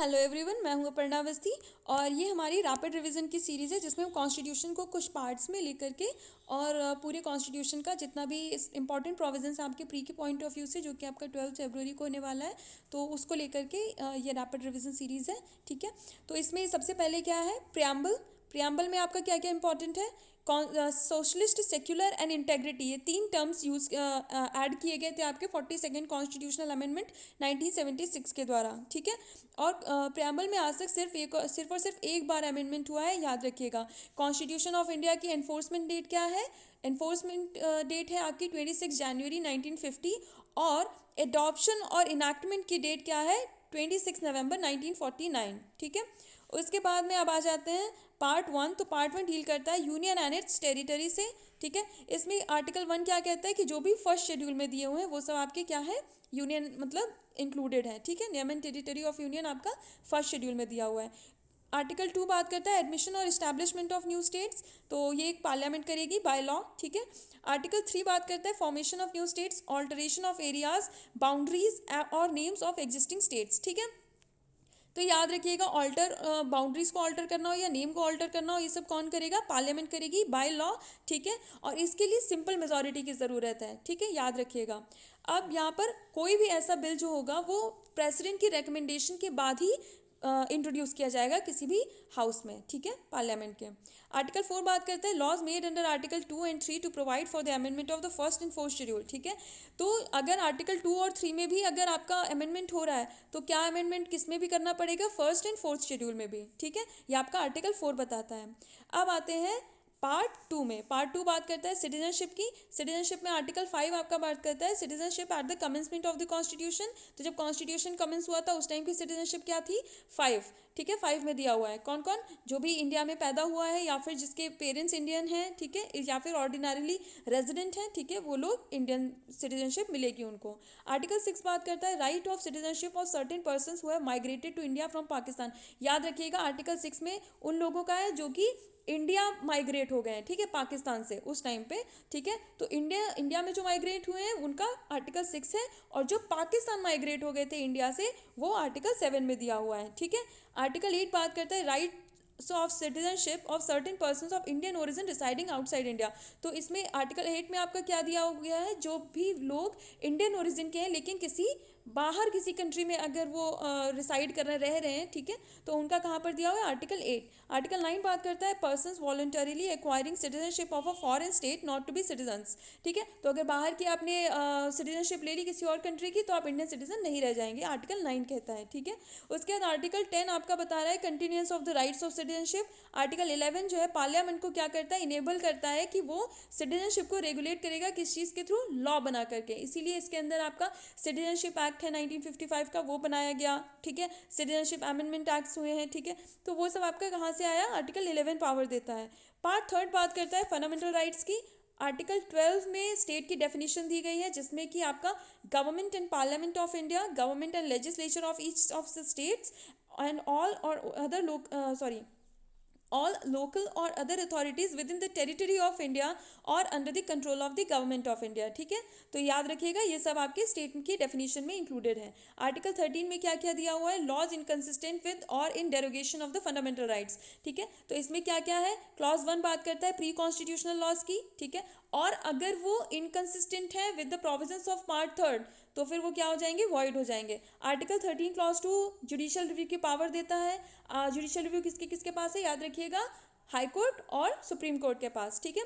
Hello everyone, मैं हूँ अपर्णा अवस्थी और ये हमारी रैपिड रिवीजन की सीरीज़ है जिसमें हम कॉन्स्टिट्यूशन को कुछ पार्ट्स में लेकर के और पूरे कॉन्स्टिट्यूशन का जितना भी इंपॉर्टेंट प्रोविजंस आपके प्री के पॉइंट ऑफ व्यू से जो कि आपका 12 फरवरी को होने वाला है, तो उसको लेकर के ये रैपिड रिवीजन सीरीज़ है। ठीक है, तो इसमें सबसे पहले क्या है, प्रियम्बल। प्रियम्बल में आपका क्या क्या इंपॉर्टेंट है, सोशलिस्ट, सेक्युलर एंड इंटेग्रिटी, ये तीन टर्म्स यूज ऐड किए गए थे आपके 42nd कॉन्स्टिट्यूशनल अमेंडमेंट 1976 के द्वारा। ठीक है, और प्रियम्बल में आज तक सिर्फ और सिर्फ एक बार अमेंडमेंट हुआ है, याद रखिएगा। कॉन्स्टिट्यूशन ऑफ इंडिया की एनफोर्समेंट डेट क्या है, एनफोर्समेंट डेट है आपकी 26 जनवरी 1950 और एडॉप्शन और इनैक्टमेंट की डेट क्या है, 26 नवंबर 1949। ठीक है, उसके बाद में अब आ जाते हैं पार्ट वन। तो पार्ट वन डील करता है यूनियन एंड इट्स टेरिटरी से। ठीक है, इसमें आर्टिकल वन क्या कहता है कि जो भी फर्स्ट शेड्यूल में दिए हुए हैं वो सब आपके क्या है, यूनियन मतलब इंक्लूडेड है। ठीक है, नियम एंड टेरिटरी ऑफ यूनियन आपका फर्स्ट शेड्यूल में दिया हुआ है। आर्टिकल टू बात करता है एडमिशन और इस्टेब्लिशमेंट ऑफ न्यू स्टेट्स, तो ये एक पार्लियामेंट करेगी बाय लॉ। ठीक है, आर्टिकल थ्री बात करता है formation of new states, alteration of areas, boundaries और नेम्स ऑफ एग्जिस्टिंग स्टेट्स। ठीक है, तो याद रखिएगा, ऑल्टर बाउंड्रीज को ऑल्टर करना हो या नेम को ऑल्टर करना हो, ये सब कौन करेगा, पार्लियामेंट करेगी बाय लॉ। ठीक है, और इसके लिए सिंपल मेजॉरिटी की ज़रूरत है। ठीक है, याद रखिएगा। अब यहाँ पर कोई भी ऐसा बिल जो होगा वो प्रेसिडेंट की रिकमेंडेशन के बाद ही इंट्रोड्यूस किया जाएगा किसी भी हाउस में। ठीक है, पार्लियामेंट के। आर्टिकल फोर बात करते हैं laws made under article two and three to provide for the amendment of the first and fourth schedule. ठीक है, तो अगर आर्टिकल टू और थ्री में भी अगर आपका अमेंडमेंट हो रहा है तो क्या अमेंडमेंट किस में भी करना पड़ेगा, फर्स्ट एंड फोर्थ शेड्यूल में भी। ठीक है, ये आपका आर्टिकल फोर बताता है। अब आते हैं पार्ट टू में। पार्ट टू बात करता है सिटीजनशिप की। सिटीजनशिप में आर्टिकल फाइव आपका बात करता है citizenship at the commencement of the constitution. तो जब कॉन्स्टिट्यूशन कमेंस हुआ था उस टाइम की सिटीजनशिप क्या थी, फाइव। ठीक है, फाइव में दिया हुआ है कौन कौन, जो भी इंडिया में पैदा हुआ है या फिर जिसके पेरेंट्स इंडियन हैं, ठीक है, या फिर ऑर्डिनरीली रेजिडेंट हैं, ठीक है, वो लोग इंडियन सिटीजनशिप मिलेगी उनको। आर्टिकल सिक्स बात करता है right of citizenship of certain person who have migrated to India from Pakistan. याद रखिएगा, आर्टिकल सिक्स में उन लोगों का है जो कि इंडिया माइग्रेट हो गए हैं, ठीक है, पाकिस्तान से उस टाइम पे। ठीक है, तो इंडिया में जो माइग्रेट हुए हैं उनका आर्टिकल सिक्स है, और जो पाकिस्तान माइग्रेट हो गए थे इंडिया से वो आर्टिकल सेवन में दिया हुआ है। ठीक है, आर्टिकल एट बात करता है right of citizenship of certain person of Indian origin residing outside India. तो इसमें आर्टिकल एट में आपका क्या दिया गया है, जो भी लोग इंडियन ओरिजिन के हैं लेकिन बाहर किसी कंट्री में अगर वो रिसाइड कर रह रहे हैं, ठीक है, तो उनका कहाँ पर दिया हुआ है, आर्टिकल एट। आर्टिकल नाइन बात करता है persons voluntarily acquiring citizenship of a foreign state not to be citizens. ठीक है, तो अगर बाहर की आपने सिटीजनशिप ले ली किसी और कंट्री की तो आप इंडियन सिटीजन नहीं रह जाएंगे, आर्टिकल नाइन कहता है। ठीक है, उसके बाद आर्टिकल टेन आपका बता रहा है continuance of the rights of citizenship. Article eleven जो है पार्लियामेंट को क्या करता है, इनेबल करता है कि वो सिटीजनशिप को रेगुलेट करेगा किस चीज़ के थ्रू, लॉ बना करके। इसीलिए इसके अंदर आपका सिटीजनशिप एक्ट है 1955 का, वो बनाया गया। ठीक है, सिटीजनशिप अमेंडमेंट एक्ट्स हुए हैं। ठीक है, तो वो सब आपका कहाँ से आया, आर्टिकल 11 पावर देता है। पार्ट थर्ड बात करता है फंडामेंटल राइट्स की। आर्टिकल 12 में स्टेट की डेफिनेशन दी गई है जिसमें कि आपका government and parliament of India, government and legislature of each of the states and all और other all local or other authorities within the territory of India or under the control of the government of India। ठीक है, तो याद रखिएगा ये सब आपके state की डेफिनेशन में इंक्लूडेड है। आर्टिकल 13 में क्या क्या दिया हुआ है, लॉज इनकंसिस्टेंट विद और in derogation of the fundamental rights. ठीक है, तो इसमें क्या क्या है, क्लॉज वन बात करता है प्री कॉन्स्टिट्यूशनल लॉज की। ठीक है, और अगर वो इनकंसिस्टेंट है with the provisions of part third तो फिर वो क्या हो जाएंगे, वॉइड हो जाएंगे। Article 13 clause two judicial review की पावर देता है। जुडिशियल रिव्यू किसके किसके पास है, याद रखिएगा, हाई कोर्ट और सुप्रीम कोर्ट के पास। ठीक है,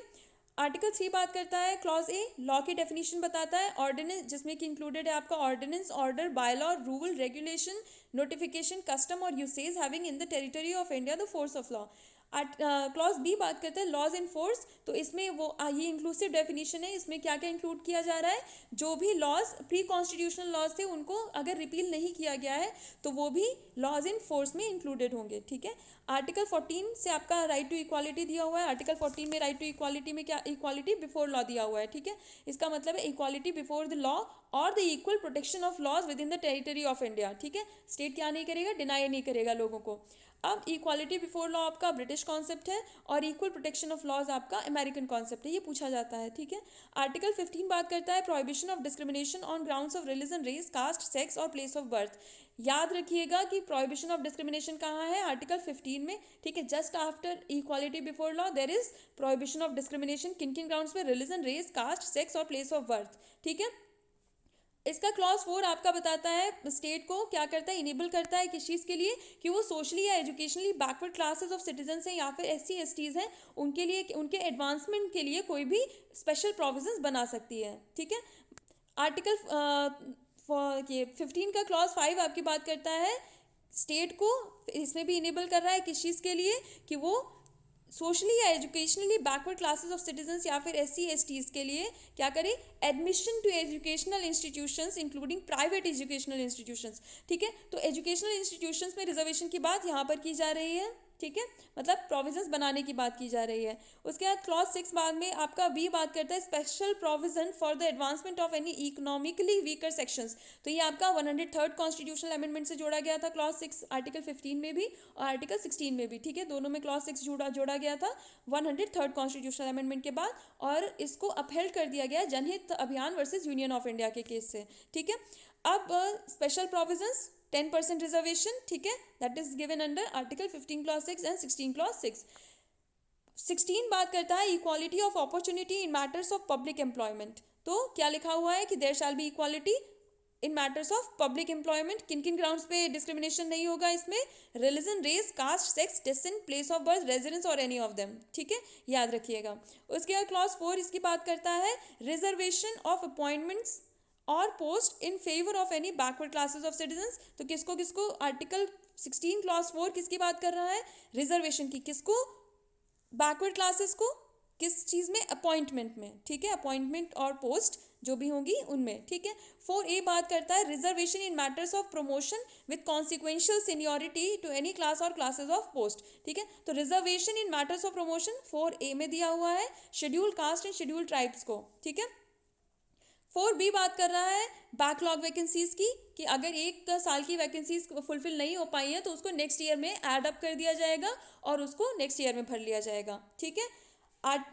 आर्टिकल थ्री बात करता है क्लॉज ए, लॉ की डेफिनेशन बताता है, ऑर्डिनेंस जिसमें कि इंक्लूडेड है आपका ordinance, order, by law, rule, regulation, notification, custom और usage having in the territory of India the force of law. Clause B बात करते हैं लॉज इन फोर्स, तो इसमें वो ये इंक्लूसिव डेफिनेशन है, इसमें क्या क्या इंक्लूड किया जा रहा है, जो भी लॉज प्री कॉन्स्टिट्यूशनल लॉज थे उनको अगर रिपील नहीं किया गया है तो वो भी लॉज इन फोर्स में इंक्लूडेड होंगे। ठीक है, आर्टिकल 14 से आपका राइट टू इक्वालिटी दिया हुआ है। आर्टिकल 14 में राइट टू इक्वालिटी में क्या, इक्वालिटी बिफोर लॉ दिया हुआ है। ठीक है, इसका मतलब है इक्वालिटी बिफोर द लॉ और the equal protection of laws within the territory of India. ठीक है, स्टेट क्या नहीं करेगा, डिनाई नहीं करेगा लोगों को। अब इक्वालिटी बिफोर लॉ आपका ब्रिटिश कॉन्सेप्ट है और इक्वल प्रोटेक्शन ऑफ लॉज आपका अमेरिकन कॉन्सेप्ट है, ये पूछा जाता है। ठीक है, आर्टिकल 15 बात करता है prohibition of discrimination on grounds of religion, race, caste, sex और प्लेस ऑफ बर्थ। याद रखिएगा कि प्रोहिबिशन ऑफ डिस्क्रिमिनेशन कहाँ है, आर्टिकल 15 में। ठीक है, just after equality before law there is prohibition of discrimination, किन किन ग्राउंड्स पे, रिलीजन, रेस, कास्ट, सेक्स और प्लेस ऑफ बर्थ। ठीक है, इसका क्लॉज 4 आपका बताता है स्टेट को क्या करता है, इनेबल करता है किस चीज़ के लिए, कि वो सोशली या educationally backward classes of citizens हैं या फिर SC STs हैं, उनके लिए, उनके एडवांसमेंट के लिए कोई भी स्पेशल प्रोविजंस बना सकती है। ठीक है, आर्टिकल ये 15 का क्लॉज 5 आपकी बात करता है स्टेट को, इसमें भी इनेबल कर रहा है किस चीज़ के लिए, कि वो सोशली या educationally backward classes of citizens या फिर SC STs के लिए क्या करें, admission to educational institutions including private educational institutions. ठीक है, तो एजुकेशनल इंस्टीट्यूशंस में रिजर्वेशन की बात यहाँ पर की जा रही है। ठीक है, मतलब प्रोविजंस बनाने की बात की जा रही है। उसके बाद क्लॉज 6 बाद में आपका बी बात करता है special provision for the advancement of any economically weaker sections. तो ये आपका 103rd कॉन्स्टिट्यूशनल अमेंडमेंट से जोड़ा गया था, क्लॉज 6 आर्टिकल 15 में भी और आर्टिकल 16 में भी। ठीक है, दोनों में क्लॉज 6 जोड़ा गया था 103rd कॉन्स्टिट्यूशनल अमेंडमेंट के बाद, और इसको अपहेल्ड कर दिया गया जनहित अभियान वर्सेज यूनियन ऑफ इंडिया के केस से। ठीक है, अब स्पेशल प्रोविजंस 10% रिजर्वेशन। ठीक है, that is given under article 15 clause 6 and 16 clause 6। 16 बात करता है equality of opportunity in matters of public employment. तो क्या लिखा हुआ है कि there shall be equality in matters of public employment, किन किन ग्राउंड्स पे डिस्क्रिमिनेशन नहीं होगा इसमें, religion, race, caste, sex, descent, place of birth, residence और एनी ऑफ देम। ठीक है, याद रखिएगा। उसके बाद क्लॉज 4 इसकी बात करता है रिजर्वेशन ऑफ अपॉइंटमेंट्स और post in favour of any backward classes of citizens. तो किसको किसको, आर्टिकल 16 क्लॉज 4 किसकी बात कर रहा है, रिजर्वेशन की, किसको, बैकवर्ड क्लासेस को, किस चीज़ में, अपॉइंटमेंट में। ठीक है, अपॉइंटमेंट और पोस्ट जो भी होंगी उनमें। ठीक है, 4A बात करता है reservation in matters of promotion with consequential seniority to any class और क्लासेस ऑफ पोस्ट। ठीक है, तो reservation in matters of promotion 4A में दिया हुआ है schedule caste and schedule tribes को। ठीक है, 4B बात कर रहा है बैकलॉग वैकेंसीज की, कि अगर एक साल की वैकेंसीज फुलफिल नहीं हो पाई है तो उसको नेक्स्ट ईयर में ऐड अप कर दिया जाएगा और उसको नेक्स्ट ईयर में भर लिया जाएगा। ठीक है,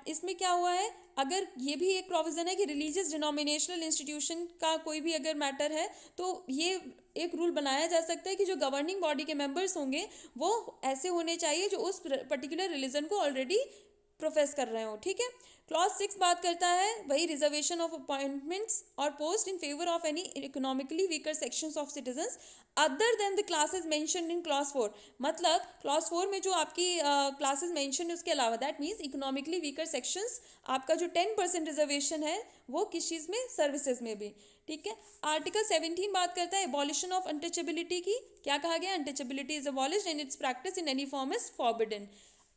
इसमें क्या हुआ है, अगर ये भी एक प्रोविज़न है कि रिलीजियस डिनोमिनेशनल इंस्टीट्यूशन का कोई भी अगर मैटर है तो ये एक रूल बनाया जा सकता है कि जो गवर्निंग बॉडी के मेंबर्स होंगे वो ऐसे होने चाहिए जो उस पर्टिकुलर रिलीजन को ऑलरेडी प्रोफेस कर रहे हो। ठीक है, क्लॉज 6 बात करता है वही रिजर्वेशन ऑफ अपॉइंटमेंट्स और post in favour of any economically weaker sections of citizens other than the classes mentioned in clause 4। मतलब क्लॉज 4 में जो आपकी क्लासेस मेंशन है उसके अलावा, that means economically weaker sections, आपका जो 10% रिजर्वेशन है वो किस चीज़ में, सर्विसेज में भी। ठीक है, आर्टिकल 17 बात करता है एबॉलिशन ऑफ अनटचेबिलिटी की। क्या कहा गया, untouchability is abolished and it's practice in any form is forbidden.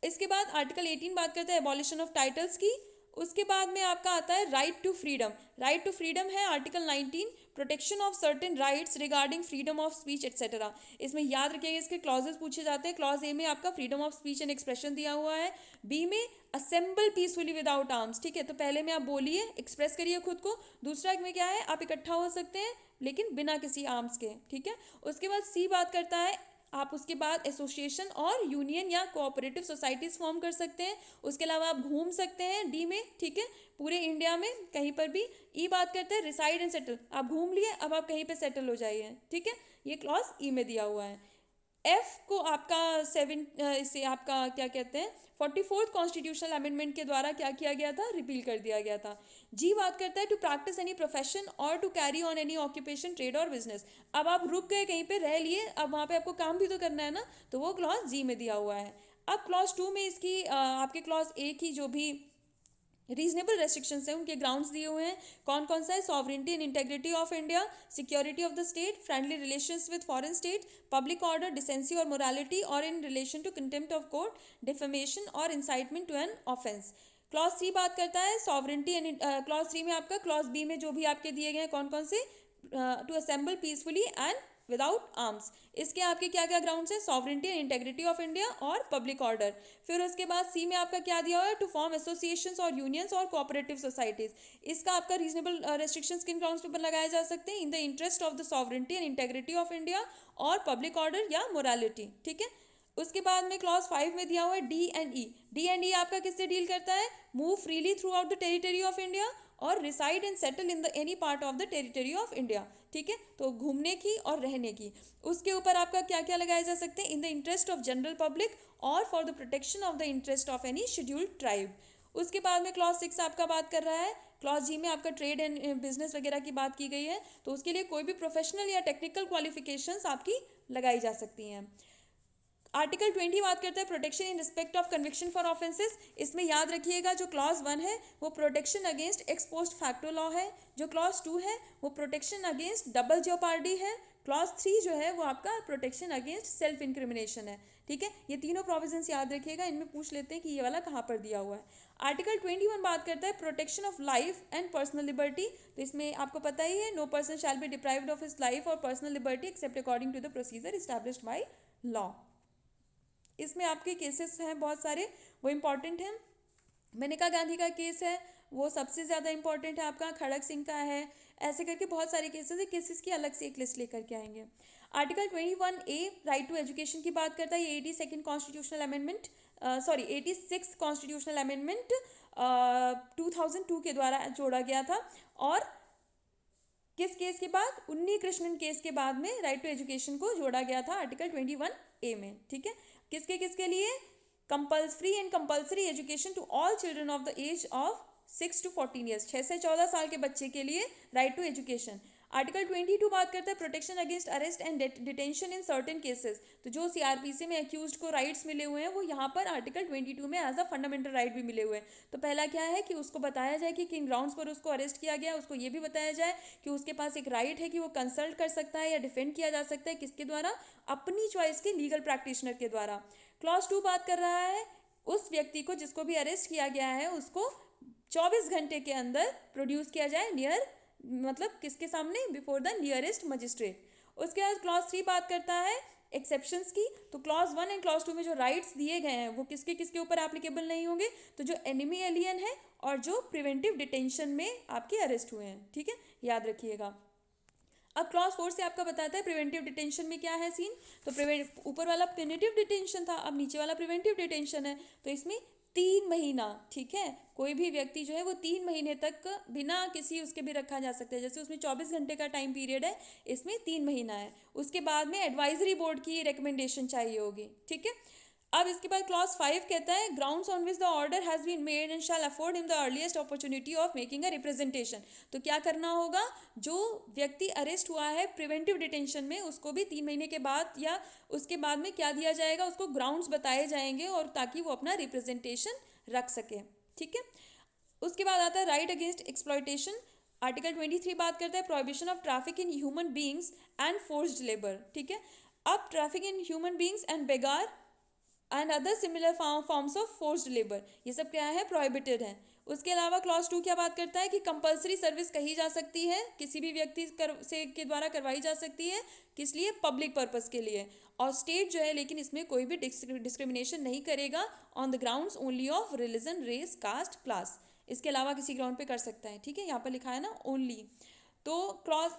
इसके बाद आर्टिकल 18 बात करता है एबॉलिशन ऑफ टाइटल्स की। उसके बाद में आपका आता है right to freedom. Right to freedom है article 19, protection of certain rights regarding freedom of speech etcetera. इसमें याद रखिएगा इसके क्लॉजेस पूछे जाते हैं। क्लॉज ए में आपका freedom of speech and expression दिया हुआ है, बी में असेंबल पीसफुली विदाउट आर्म्स। ठीक है, तो पहले में आप बोलिए, एक्सप्रेस करिए खुद को। दूसरा में क्या है, आप इकट्ठा हो सकते हैं लेकिन बिना किसी आर्म्स के। ठीक है, उसके बाद सी बात करता है आप उसके बाद एसोसिएशन और यूनियन या कोऑपरेटिव सोसाइटीज़ फॉर्म कर सकते हैं। उसके अलावा आप घूम सकते हैं डी में। ठीक है, पूरे इंडिया में कहीं पर भी। ई बात करते हैं रिसाइड एंड सेटल, आप घूम लिए अब आप कहीं पे सेटल हो जाइए। ठीक है, ये क्लॉज ई में दिया हुआ है। एफ को आपका इसे आपका क्या कहते हैं 44th कॉन्स्टिट्यूशनल अमेंडमेंट के द्वारा क्या किया गया था, रिपील कर दिया गया था। जी बात करता है टू प्रैक्टिस एनी प्रोफेशन और to carry on any occupation, trade और बिजनेस। अब आप रुक गए कहीं पे, रह लिए, अब वहाँ पे आपको काम भी तो करना है ना, तो वो क्लॉज जी में दिया हुआ है। अब क्लॉज 2 में इसकी आपके क्लॉज ए की जो भी रीजनेबल रेस्ट्रिक्शंस हैं उनके ग्राउंड्स दिए हुए हैं। कौन कौन सा है, sovereignty and integrity of India, security of the state, friendly relations with foreign state, public order, decency और मोरालिटी, और in relation to contempt of court, defamation और incitement to an offence. Clause 3 बात करता है सॉवरेंटी एंड क्लॉज 3 में आपका clause B में जो भी आपके दिए गए हैं कौन कौन से, to assemble peacefully and without arms. इसके आपके क्या क्या ग्राउंड्स है, sovereignty and integrity of India और पब्लिक ऑर्डर। फिर उसके बाद सी में आपका क्या दिया हुआ है, टू फॉर्म एसोसिएशंस और यूनियंस और कोऑपरेटिव सोसाइटीज। इसका आपका रीजनेबल रेस्ट्रिक्शंस किन ग्राउंड्स पर लगाए जा सकते हैं, in the interest of the sovereignty and integrity of India और पब्लिक ऑर्डर या मोरालिटी, ठीक है। उसके बाद में क्लॉज 5 में दिया हुआ है D and E. D and E आपका किससे डील करता है, move freely throughout the territory of India और reside and settle in the any part of the territory of India, ठीक है। तो घूमने की और रहने की। उसके ऊपर आपका क्या क्या लगाए जा सकते हैं, in the interest of general public और for the protection of the interest of any scheduled tribe. उसके बाद में क्लॉज 6 आपका बात कर रहा है, क्लॉज जी में आपका ट्रेड एंड बिजनेस वगैरह की बात की गई है, तो उसके लिए कोई भी प्रोफेशनल या टेक्निकल क्वालिफिकेशंस आपकी लगाई जा सकती हैं। आर्टिकल 20 बात करता है protection in respect of conviction for offences. इसमें याद रखिएगा जो क्लॉज 1 है वो protection against x post facto law है, जो क्लॉज 2 है वो प्रोटेक्शन अगेंस्ट डबल जेओपार्डी है, क्लॉज 3 जो है वो आपका प्रोटेक्शन अगेंस्ट सेल्फ इंक्रिमिनेशन है, ठीक है। ये तीनों प्रोविजंस याद रखिएगा, इनमें पूछ लेते हैं कि ये वाला कहाँ पर दिया हुआ है। आर्टिकल 21 बात करता है protection of life and personal liberty. तो इसमें आपको पता ही है, no person shall be deprived of his life और personal liberty except according to the procedure established by law. इसमें आपके केसेस हैं बहुत सारे, वो इम्पॉर्टेंट हैं। मेनका गांधी का केस है वो सबसे ज़्यादा इंपॉर्टेंट है आपका, खड़क सिंह का है, ऐसे करके बहुत सारे केसेस है। केसेस की अलग से एक लिस्ट लेकर के आएंगे। Article 21A right to education की बात करता है, ये 82nd constitutional amendment 86 constitutional amendment 2002 के द्वारा जोड़ा गया था। और किस केस के बाद, उन्नी कृष्णन केस के बाद में राइट टू एजुकेशन को जोड़ा गया था आर्टिकल 21A में, ठीक है। किसके लिए, compulsory and compulsory education to all children of the age of 6 to 14 years, 6 से 14 साल के बच्चे के लिए राइट टू एजुकेशन। आर्टिकल 22 बात करता है protection against arrest and detention in certain cases. तो जो सीआरपीसी में अक्यूज्ड को राइट्स मिले हुए हैं वो यहाँ पर आर्टिकल 22 में एज अ फंडामेंटल राइट भी मिले हुए हैं। तो पहला क्या है कि उसको बताया जाए कि किन ग्राउंड्स पर उसको अरेस्ट किया गया, उसको ये भी बताया जाए कि उसके पास एक राइट है कि वो कंसल्ट कर सकता है या डिफेंड किया जा सकता है, किसके द्वारा, अपनी चॉइस के लीगल प्रैक्टिशनर के द्वारा। क्लॉज 2 बात कर रहा है उस व्यक्ति को जिसको भी अरेस्ट किया गया है उसको 24 घंटे के अंदर प्रोड्यूस किया जाए नियर, मतलब किसके सामने, बिफोर द नियरेस्ट मजिस्ट्रेट। उसके बाद क्लॉज 3 बात करता है एक्सेप्शंस की। तो क्लॉज 1 एंड क्लॉज 2 में जो राइट्स दिए गए हैं वो किसके किसके ऊपर एप्लीकेबल नहीं होंगे, तो जो एनिमी एलियन है और जो प्रिवेंटिव डिटेंशन में आपके अरेस्ट हुए हैं, ठीक है, याद रखिएगा। अब क्लॉज 4 से आपका बताता है प्रिवेंटिव डिटेंशन में क्या है सीन। तो ऊपर वाला प्यूनिटिव डिटेंशन था, अब नीचे वाला प्रिवेंटिव डिटेंशन है। तो इसमें 3 महीना, ठीक है, कोई भी व्यक्ति जो है वो 3 महीने तक बिना किसी उसके भी रखा जा सकता है। जैसे उसमें 24 घंटे का टाइम पीरियड है, इसमें 3 महीना है। उसके बाद में एडवाइजरी बोर्ड की रिकमेंडेशन चाहिए होगी, ठीक है। अब इसके बाद क्लॉज 5 कहता है grounds on which the order has been made and shall afford him the earliest opportunity of making a representation. तो क्या करना होगा, जो व्यक्ति अरेस्ट हुआ है प्रिवेंटिव डिटेंशन में उसको भी 3 महीने के बाद या उसके बाद में क्या दिया जाएगा, उसको ग्राउंड्स बताए जाएंगे और ताकि वो अपना रिप्रेजेंटेशन रख सके, ठीक है। उसके बाद आता है राइट अगेंस्ट एक्सप्लॉयटेशन। आर्टिकल 23 बात करता है prohibition of traffic in human beings and forced labour, ठीक है। अब traffic in human beings and begar and other similar forms of forced labour, ये सब क्या है, प्रोहिबिटेड है। उसके अलावा क्लॉज 2 क्या बात करता है कि कंपलसरी सर्विस कही जा सकती है, किसी भी व्यक्ति के द्वारा करवाई जा सकती है, किस लिए, पब्लिक पर्पस के लिए। और स्टेट जो है लेकिन इसमें कोई भी डिस्क्रिमिनेशन नहीं करेगा on the grounds only of religion, race, caste, class. इसके अलावा किसी ग्राउंड पे कर सकता है, ठीक है, यहाँ पर लिखा है ना ओनली। तो क्लॉज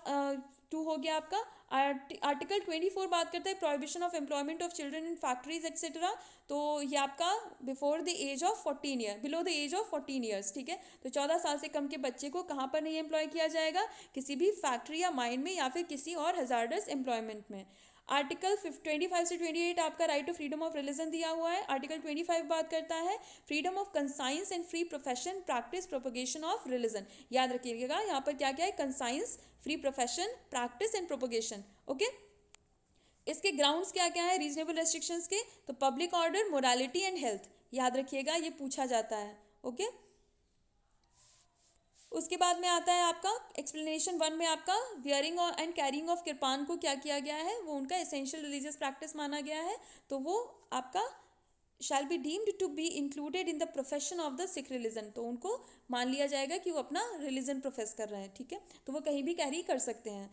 2 हो गया आपका। आर्टिकल 24 बात करता है prohibition of employment of children in factories etcetera. तो ये आपका before the age of 14 year, below the age of 14 years, ठीक है। तो 14 साल से कम के बच्चे को कहाँ पर नहीं एम्प्लॉय किया जाएगा, किसी भी फैक्ट्री या माइन में या फिर किसी और हजार्डस एम्प्लॉयमेंट में। आर्टिकल 25 से 28 आपका right to freedom of religion दिया हुआ है। आर्टिकल 25 बात करता है freedom of conscience and free profession, practice, propagation of religion. याद रखिएगा यहाँ पर क्या क्या है, conscience, free profession, practice and propagation, okay. इसके ग्राउंड्स क्या क्या है रीजनेबल रेस्ट्रिक्शंस के, तो public order, morality and health, याद रखिएगा ये पूछा जाता है, ओके। उसके बाद में आता है आपका एक्सप्लेनेशन 1 में आपका वियरिंग और एंड कैरिंग ऑफ किरपान को क्या किया गया है, वो उनका एसेंशियल रिलीजियस प्रैक्टिस माना गया है। तो वो आपका shall be deemed to be included in the profession of the Sikh religion, तो उनको मान लिया जाएगा कि वो अपना रिलीजन प्रोफेस कर रहे हैं, ठीक है, तो वो कहीं भी कैरी कर सकते हैं।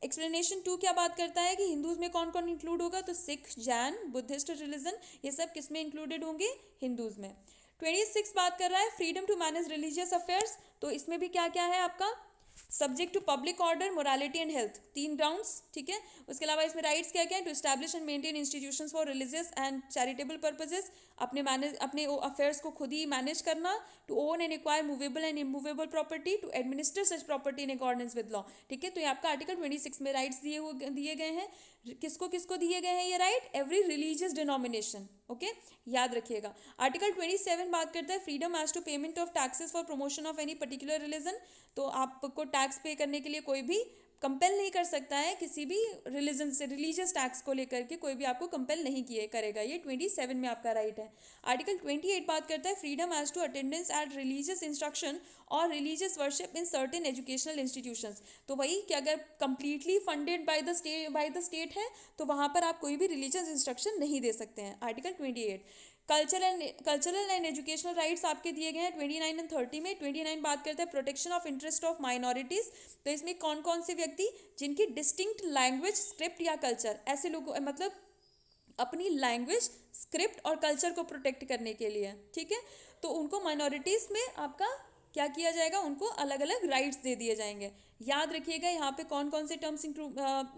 एक्सप्लेनेशन 2 क्या बात करता है कि हिंदूज में कौन कौन इंक्लूड होगा, तो सिख, जैन, बुद्धिस्ट रिलीजन, ये सब किस में इंक्लूडेड होंगे, हिंदूज में। 26 बात कर रहा है freedom to manage religious affairs, तो इसमें भी क्या क्या है आपका, subject to public order, morality and health, 3 grounds, ठीक है। उसके अलावा इसमें राइट्स क्या क्या है, to establish and maintain institutions for religious and charitable purposes, अपने अफेयर्स को खुद ही मैनेज करना, to own and acquire movable and immovable property, to administer such property in accordance with law, ठीक है। तो ये आपका आर्टिकल 26 में राइट्स दिए गए हैं। किसको किसको दिए गए हैं ये right, every religious denomination, okay, याद रखिएगा। आर्टिकल 27 बात करता है freedom as to payment of taxes for promotion of any particular religion, तो आपको टैक्स पे करने के लिए कोई भी कंपेल नहीं कर सकता है, किसी भी रिलीजन से रिलीजियस टैक्स को लेकर के कोई भी आपको कंपेल नहीं किए करेगा, ये 27 में आपका राइट है। आर्टिकल 28 बात करता है freedom as to attendance at religious instruction और religious worship in certain educational institutions, तो वही कि अगर completely funded by the state है तो वहाँ पर आप कोई भी रिलीजियस इंस्ट्रक्शन नहीं दे सकते हैं। Article 28 cultural and educational rights आपके दिए गए हैं 29 एंड 30 में। 29 बात करता है protection of interest of minorities, तो इसमें कौन कौन से व्यक्ति जिनकी डिस्टिंक्ट लैंग्वेज, स्क्रिप्ट या कल्चर, ऐसे लोगों मतलब अपनी लैंग्वेज, स्क्रिप्ट और कल्चर को प्रोटेक्ट करने के लिए, ठीक है, तो उनको माइनॉरिटीज़ में आपका क्या किया जाएगा, उनको अलग अलग राइट्स दे दिए जाएंगे। याद रखिएगा यहाँ पे कौन कौन से टर्म्स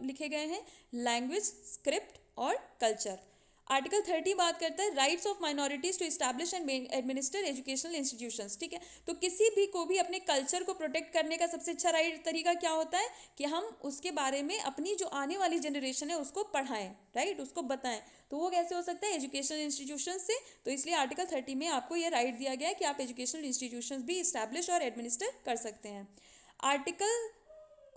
लिखे गए हैं, लैंग्वेज, स्क्रिप्ट और कल्चर। आर्टिकल 30 बात करता है rights of minorities to establish and administer educational institutions, ठीक है। तो किसी भी को भी अपने कल्चर को प्रोटेक्ट करने का सबसे अच्छा तरीका क्या होता है कि हम उसके बारे में अपनी जो आने वाली जनरेशन है उसको पढ़ाएं, राइट, उसको बताएं, तो वो कैसे हो सकता है, एजुकेशनल इंस्टीट्यूशन से। तो इसलिए आर्टिकल 30 में आपको ये राइट दिया गया है कि आप एजुकेशनल इंस्टीट्यूशन भी इस्टेब्लिश और एडमिनिस्टर कर सकते हैं। आर्टिकल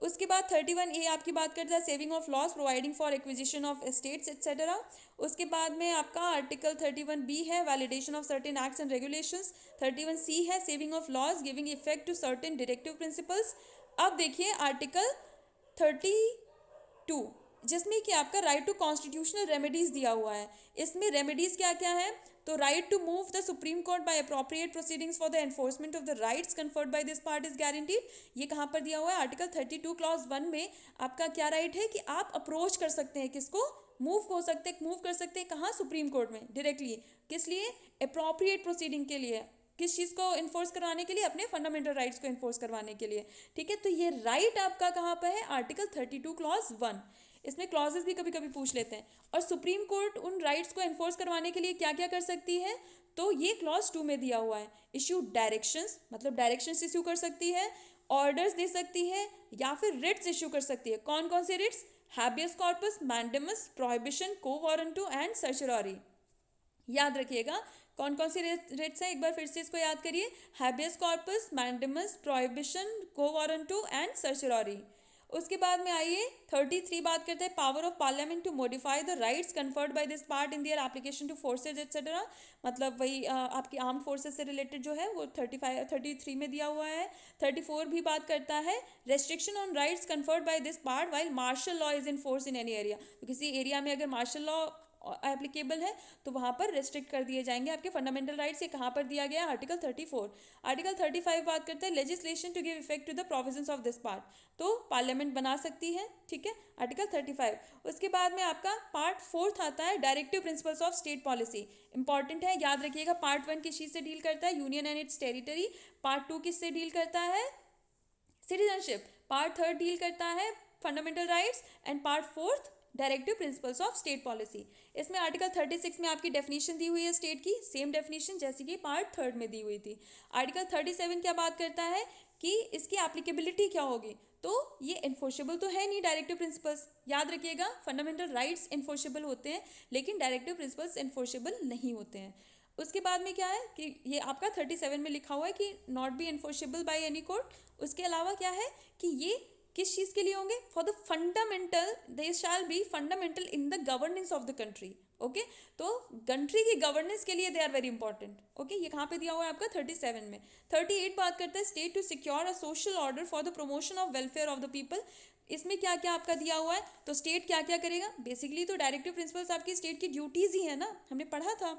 उसके बाद 31A आपकी बात करता है saving of laws, providing for acquisition of estates etcetera. उसके बाद में आपका आर्टिकल 31B है validation of certain acts and regulations. 31C है saving of laws giving effect to certain directive principles. अब देखिए आर्टिकल 32 जिसमें कि आपका राइट टू कॉन्स्टिट्यूशनल रेमेडीज दिया हुआ है। इसमें रेमेडीज क्या क्या है, तो right to move the Supreme Court by appropriate proceedings for the enforcement of the rights conferred by this part is guaranteed. ये कहाँ पर दिया हुआ है, आर्टिकल 32 क्लॉज 1 में आपका क्या राइट है कि आप अप्रोच कर सकते हैं, किसको, मूव कर सकते हैं कहाँ, सुप्रीम कोर्ट में डायरेक्टली, किस लिए, अप्रोप्रिएट प्रोसीडिंग के लिए, किस चीज़ को इन्फोर्स करवाने के लिए, अपने फंडामेंटल राइट्स को इन्फोर्स करवाने के लिए, ठीक है। तो ये राइट आपका कहाँ पर है, आर्टिकल 32 क्लॉज 1। इसमें क्लॉजेस भी कभी कभी पूछ लेते हैं। और सुप्रीम कोर्ट उन राइट्स को एनफोर्स करवाने के लिए क्या क्या कर सकती है, तो ये क्लॉज 2 में दिया हुआ है। इश्यू डायरेक्शंस, मतलब डायरेक्शंस इश्यू कर सकती है, ऑर्डर्स दे सकती है, या फिर रिट्स इश्यू कर सकती है। कौन कौन से writs, habeas corpus, mandamus, prohibition, quo warranto and सर्चररी। याद रखिएगा कौन कौन सी रिट्स हैं, एक बार फिर से इसको याद करिए, habeas corpus, mandamus, prohibition, quo warranto and सर्चररी। उसके बाद में आइए 33 बात करते हैं power of Parliament to modify the rights conferred by this part in their application to forces etcetera, मतलब वही आपकी आर्म फोर्सेज से रिलेटेड जो है वो 33 में दिया हुआ है। 34 भी बात करता है restriction on rights conferred by this part while martial law is in force in any area, तो किसी एरिया में अगर मार्शल लॉ एप्लीकेबल है तो वहाँ पर रेस्ट्रिक्ट कर दिए जाएंगे आपके फंडामेंटल राइट्स। ये कहाँ पर दिया गया है, आर्टिकल 34। आर्टिकल 35 बात करते हैं legislation to give effect to the provisions of this part, तो पार्लियामेंट बना सकती है, ठीक है, आर्टिकल 35। उसके बाद में आपका पार्ट 4 आता है directive principles of state policy, important है, याद रखिएगा। पार्ट 1 किस चीज़ से डील करता है, union and it's territory. Part 2 किससे डील करता है, सिटीजनशिप। पार्ट 3 डील करता है fundamental rights and part 4 directive principles of state policy. इसमें आर्टिकल 36 में आपकी डेफिनेशन दी हुई है स्टेट की, सेम डेफिनेशन जैसी कि पार्ट 3 में दी हुई थी। आर्टिकल 37 क्या बात करता है कि इसकी एप्लीकेबिलिटी क्या होगी, तो ये इन्फोर्सेबल तो है नहीं डायरेक्टिव प्रिंसिपल्स। याद रखिएगा फंडामेंटल राइट्स इन्फोर्सेबल होते हैं लेकिन डायरेक्टिव प्रिंसिपल्स इन्फोर्सेबल नहीं होते हैं। उसके बाद में क्या है कि ये आपका 37 में लिखा हुआ है कि not be enforceable by any court. उसके अलावा क्या है कि ये किस चीज़ के लिए होंगे, for the fundamental, they shall be fundamental in the governance of the country, okay. तो कंट्री की गवर्नेंस के लिए they are very important, okay. ये कहाँ पे दिया हुआ है आपका 37 में। 38 बात करता है state to secure a social order for the promotion of welfare of the people. इसमें क्या क्या आपका दिया हुआ है, तो स्टेट क्या क्या करेगा, बेसिकली तो डायरेक्टिव प्रिंसिपल्स आपकी स्टेट की ड्यूटीज़ ही है ना, हमने पढ़ा था।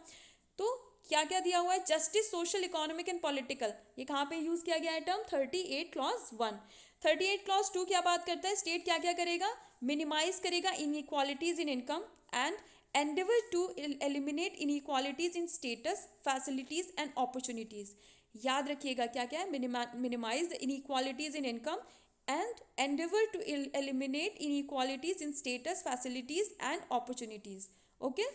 तो क्या क्या दिया हुआ है, justice, social, economic and political, ये कहाँ पे यूज़ किया गया है टर्म, 38 क्लॉज 1। 38 क्लॉज 2 क्या बात करता है, स्टेट क्या क्या करेगा, मिनिमाइज करेगा inequalities in income and endeavor to eliminate inequalities in status, facilities and opportunities. याद रखिएगा क्या क्या है, minimize the inequalities in income and endeavor to eliminate inequalities in status, facilities and opportunities. Okay?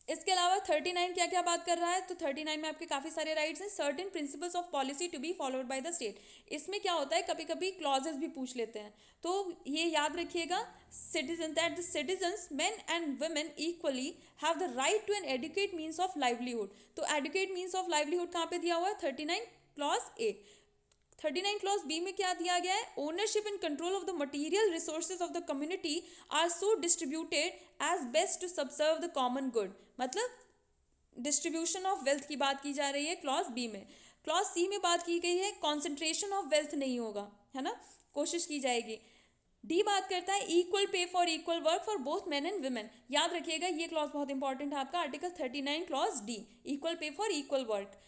इसके अलावा 39 क्या क्या बात कर रहा है, तो 39 में आपके काफ़ी सारे राइट्स हैं. Certain principles of policy to be followed by the state. इसमें क्या होता है, कभी कभी क्लॉजेस भी पूछ लेते हैं, तो ये याद रखिएगा, citizen that the citizens men and women equally have the right to an adequate means of livelihood. तो एडुकेट मीन्स ऑफ लाइवलीहुड कहाँ पे दिया हुआ है, 39 क्लॉज ए. 39 क्लॉज बी में क्या दिया गया है, ownership and control of the material resources of the community are so distributed as best to subserve the common good. मतलब डिस्ट्रीब्यूशन ऑफ वेल्थ की बात की जा रही है क्लॉज बी में. क्लॉज सी में बात की गई है कॉन्सेंट्रेशन ऑफ वेल्थ नहीं होगा, है ना, कोशिश की जाएगी. डी बात करता है equal pay for equal work for both men and women. याद रखिएगा ये क्लॉज बहुत इंपॉर्टेंट है आपका, article 39 clause D, equal pay for equal work.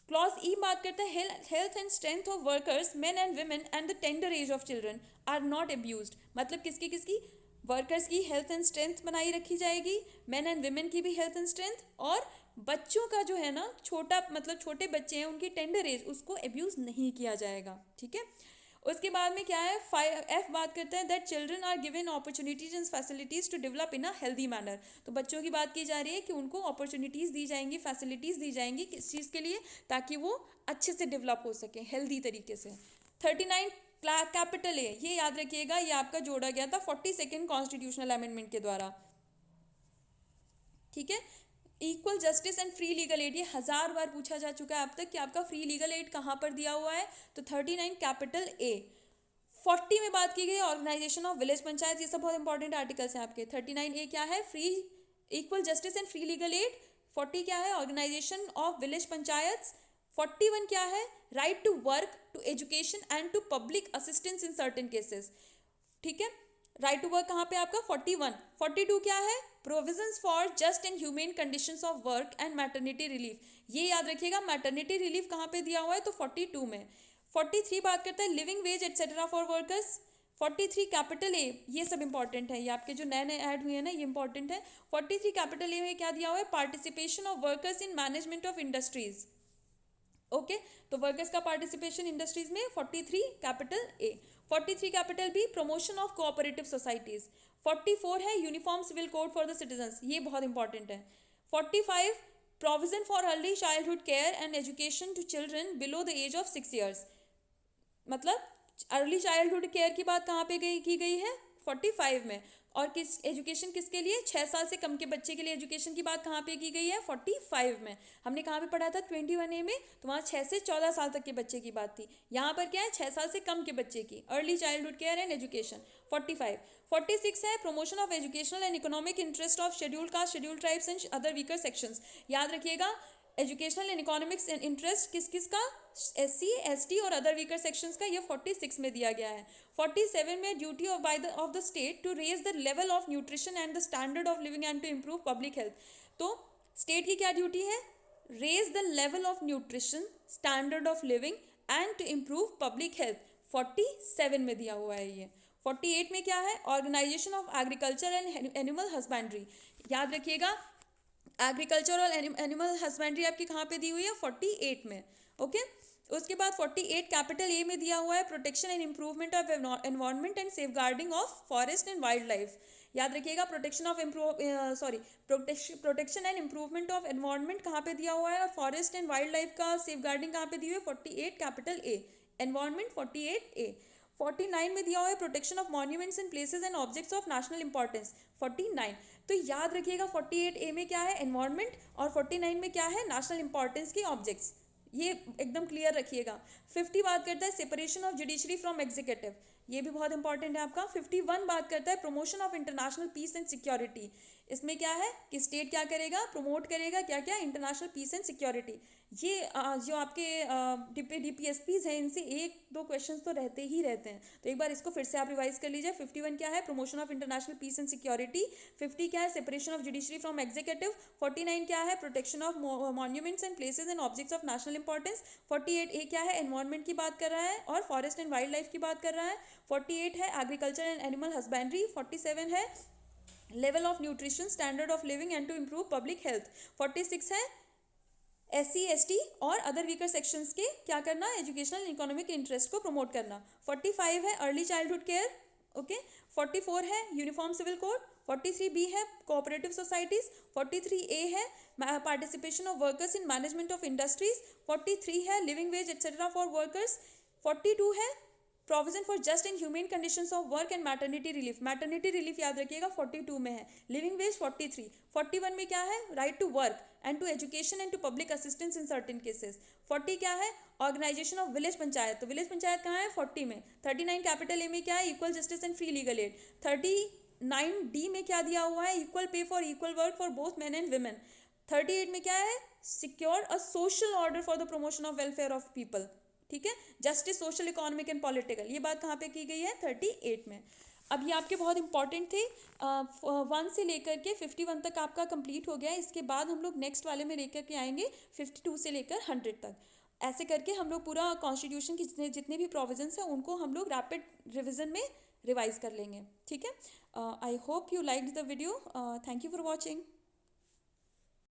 Clause E बात करता है health and strength of workers men and women and the tender age of children are not abused. मतलब किसकी किसकी, वर्कर्स की हेल्थ एंड स्ट्रेंथ बनाई रखी जाएगी, मेन एंड वुमेन की भी हेल्थ एंड स्ट्रेंथ, और बच्चों का जो है ना, छोटा मतलब छोटे बच्चे हैं उनकी टेंडर एज, उसको अब्यूज नहीं किया जाएगा. ठीक है. उसके बाद में क्या है, एफ बात करते हैं that children are given opportunities and facilities to develop in a healthy manner. तो बच्चों की बात की जा रही है कि उनको अपॉर्चुनिटीज दी जाएंगी, फैसिलिटीज दी जाएंगी, किस चीज़ के लिए, ताकि वो अच्छे से डेवलप हो सके हेल्दी तरीके से. 39 कैपिटल ए, ये याद रखिएगा, ये आपका जोड़ा गया था 42nd कॉन्स्टिट्यूशनल अमेंडमेंट के द्वारा. ठीक है. Equal justice and free legal aid, ये 1000 बार पूछा जा चुका है अब तक कि आपका फ्री लीगल एड कहाँ पर दिया हुआ है, तो 39 कैपिटल ए. 40 में बात की गई ऑर्गेनाइजेशन ऑफ विलेज पंचायत, ये सब बहुत इंपॉर्टेंट आर्टिकल्स हैं आपके. 39 ए क्या है, free equal justice and free legal aid. 40 क्या है, ऑर्गेनाइजेशन ऑफ विलेज पंचायत. 41 क्या है, right to work, to education and to public assistance in certain cases. ठीक है. राइट टू वर्क कहाँ पे आपका 41. 42 क्या है, provisions for just and humane conditions of work and maternity relief. ये याद रखिएगा, मैटरनिटी रिलीफ कहाँ पे दिया हुआ है, तो 42 में. 43 बात करता है living veg etcetera for workers. 43 capital ए, ये सब इंपॉर्टेंट है, ये आपके जो नए नए ऐड हुए हैं ना, ये इंपॉर्टेंट है. 43 कैपिटल ए में क्या दिया हुआ है, participation of workers in management of industries. Okay. तो वर्कर्स का पार्टिसिपेशन इंडस्ट्रीज में 43 capital A. 43 capital B, promotion of cooperative societies. 44 है uniform civil code for the citizens, ये बहुत इंपॉर्टेंट है. 45 provision for early childhood care and education to children below the age of 6 years. मतलब early childhood care की बात कहाँ पे की गई है, 45 में. और किस एजुकेशन किसके लिए, 6 साल से कम के बच्चे के लिए एजुकेशन की बात कहाँ पे की गई है, 45 में. हमने कहाँ पे पढ़ा था 21 ए में, तो वहाँ 6 से 14 साल तक के बच्चे की बात थी. यहाँ पर क्या है, 6 साल से कम के बच्चे की, early childhood care and education. 45. 46 है promotion of educational and economic interest of scheduled caste, scheduled tribes and other weaker sections. याद रखिएगा, एजुकेशनल एंड इकोनॉमिक्स इंटरेस्ट किस किस का, SC ST और अदर वीकर सेक्शंस का, ये 46 में दिया गया है. 47 में duty of the state to raise the level of nutrition and the standard of living and to improve public health. तो स्टेट की क्या ड्यूटी है, raise the level of nutrition, standard of living and to improve public health. 47 में दिया हुआ है ये. 48 में क्या है, organisation of agriculture and animal husbandry. याद रखिएगा, एग्रीकल्चर और एनिमल हस्बेंड्री आपकी कहाँ पे दी हुई है, 48 में. ओके. उसके बाद 48 कैपिटल ए में दिया हुआ है protection and improvement of environment and safeguarding of forest and wild life. याद रखिएगा, protection and improvement of environment कहाँ पे दिया हुआ है, और फॉरेस्ट एंड वाइल्ड लाइफ का सेफगार्डिंग कहाँ पे दी हुई है, 48 कैपिटल ए. एनवायरनमेंट 48 ए. 49 में दिया हुआ है protection of monuments and places and objects of national importance. 49. तो याद रखिएगा 48 ए में क्या है, एनवायरनमेंट, और 49 में क्या है, नेशनल इंपॉर्टेंस के ऑब्जेक्ट्स. ये एकदम क्लियर रखिएगा. 50 बात करता है separation of judiciary from executive. ये भी बहुत इंपॉर्टेंट है आपका। 51 बात करता है promotion of international peace and security. इसमें क्या है कि स्टेट क्या करेगा, प्रमोट करेगा क्या क्या, इंटरनेशनल पीस एंड सिक्योरिटी। ये जो आपके डीपीएसपीज हैं इनसे एक दो क्वेश्चंस तो रहते ही रहते हैं, तो एक बार इसको फिर से आप रिवाइज कर लीजिए। 51 क्या है, promotion of international peace and security. 50 क्या है, separation of judiciary from executive. 49 क्या है, protection of monuments and places and objects of national importance. 48 A क्या है, एनवायरमेंट की बात कर रहा है और फॉरेस्ट एंड वाइल्ड लाइफ की बात कर रहा है। 48 है एग्रीकल्चर एंड एनिमल हस्बेंड्री। 47 है level of nutrition, standard of living and to improve public health. 46 है SC ST और अदर वीकर सेक्शंस के क्या करना, एजुकेशनल एंड इकोनॉमिक इंटरेस्ट को प्रमोट करना। 45 है अर्ली चाइल्डहुड केयर, ओके। 44 है यूनिफॉर्म सिविल कोड। 43B है कोऑपरेटिव सोसाइटीज। 43A है participation of workers in management of industries. 43 है living veg etcetera for workers. 42 है provision for just and humane conditions of work and maternity relief. Maternity relief याद रखिएगा 42 में है। Living veg 43। 41 में क्या है, right to work and to education and to public assistance in certain cases. 40 क्या है, ऑर्गेनाइजेशन ऑफ विलेज पंचायत, तो विलेज पंचायत कहाँ है, 40 में। 39 कैपिटल ए में क्या है, equal justice and free legal aid. 39D में क्या दिया हुआ है, equal pay for equal work for both men and women. 38 में क्या है, secure a social order for the promotion of welfare of people, ठीक है। Justice social economic and political, ये बात कहाँ पे की गई है, 38 में। अब ये आपके बहुत इंपॉर्टेंट थे। 1 से लेकर के 51 तक आपका कंप्लीट हो गया है। इसके बाद हम लोग नेक्स्ट वाले में लेकर के आएंगे 52 से लेकर 100 तक। ऐसे करके हम लोग पूरा कॉन्स्टिट्यूशन की जितने भी प्रोविजंस हैं उनको हम लोग रैपिड रिविजन में रिवाइज कर लेंगे, ठीक है। I hope you liked the video. Thank you for watching.